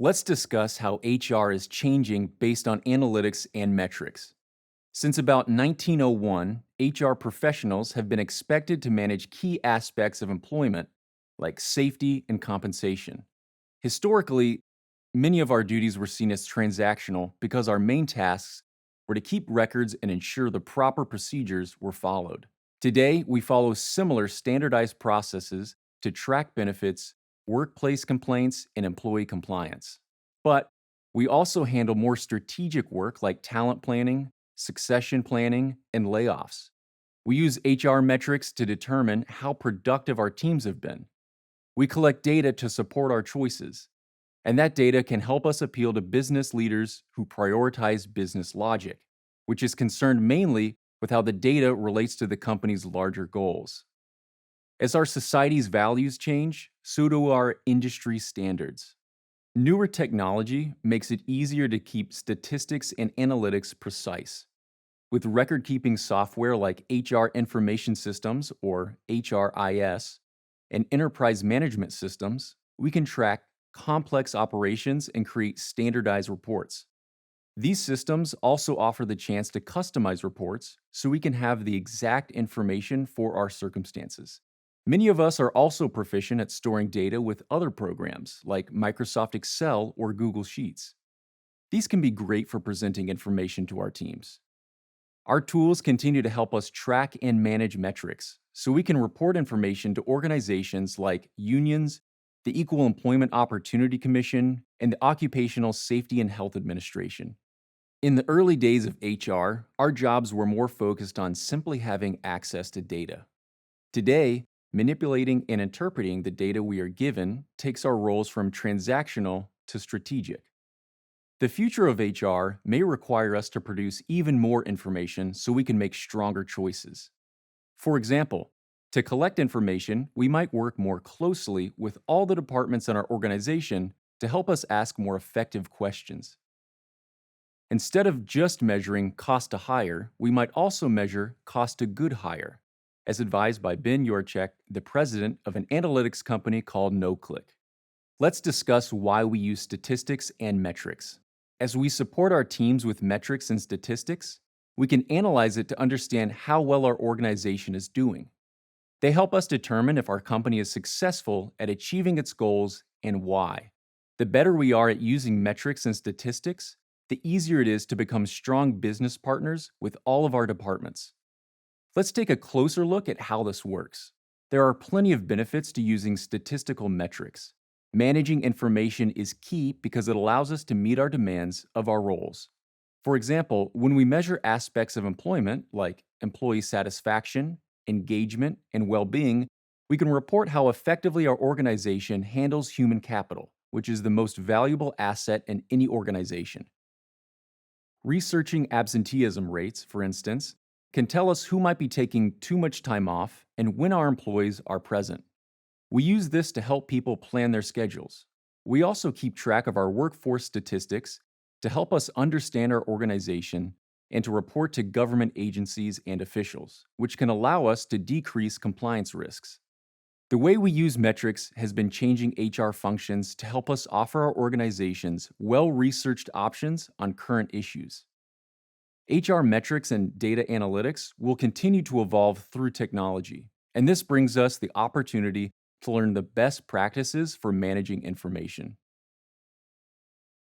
Let's discuss how HR is changing based on analytics and metrics. Since about 1901, HR professionals have been expected to manage key aspects of employment, like safety and compensation. Historically, many of our duties were seen as transactional because our main tasks were to keep records and ensure the proper procedures were followed. Today, we follow similar standardized processes to track benefits, workplace complaints, and employee compliance. But we also handle more strategic work like talent planning, succession planning, and layoffs. We use HR metrics to determine how productive our teams have been. We collect data to support our choices, and that data can help us appeal to business leaders who prioritize business logic, which is concerned mainly with how the data relates to the company's larger goals. As our society's values change, so do our industry standards. Newer technology makes it easier to keep statistics and analytics precise. With record keeping software like HR Information Systems, or HRIS, and enterprise management systems, we can track complex operations and create standardized reports. These systems also offer the chance to customize reports so we can have the exact information for our circumstances. Many of us are also proficient at storing data with other programs like Microsoft Excel or Google Sheets. These can be great for presenting information to our teams. Our tools continue to help us track and manage metrics so we can report information to organizations like unions, the Equal Employment Opportunity Commission, and the Occupational Safety and Health Administration. In the early days of HR, our jobs were more focused on simply having access to data. Today, manipulating and interpreting the data we are given takes our roles from transactional to strategic. The future of HR may require us to produce even more information so we can make stronger choices. For example, to collect information, we might work more closely with all the departments in our organization to help us ask more effective questions. Instead of just measuring cost to hire, we might also measure cost to good hire, as advised by Ben Yorchek, the president of an analytics company called NoClick. Let's discuss why we use statistics and metrics. As we support our teams with metrics and statistics, we can analyze it to understand how well our organization is doing. They help us determine if our company is successful at achieving its goals and why. The better we are at using metrics and statistics, the easier it is to become strong business partners with all of our departments. Let's take a closer look at how this works. There are plenty of benefits to using statistical metrics. Managing information is key because it allows us to meet our demands of our roles. For example, when we measure aspects of employment like employee satisfaction, engagement, and well-being, we can report how effectively our organization handles human capital, which is the most valuable asset in any organization. Researching absenteeism rates, for instance, can tell us who might be taking too much time off and when our employees are present. We use this to help people plan their schedules. We also keep track of our workforce statistics to help us understand our organization and to report to government agencies and officials, which can allow us to decrease compliance risks. The way we use metrics has been changing HR functions to help us offer our organizations well-researched options on current issues. HR metrics and data analytics will continue to evolve through technology, and this brings us the opportunity to learn the best practices for managing information.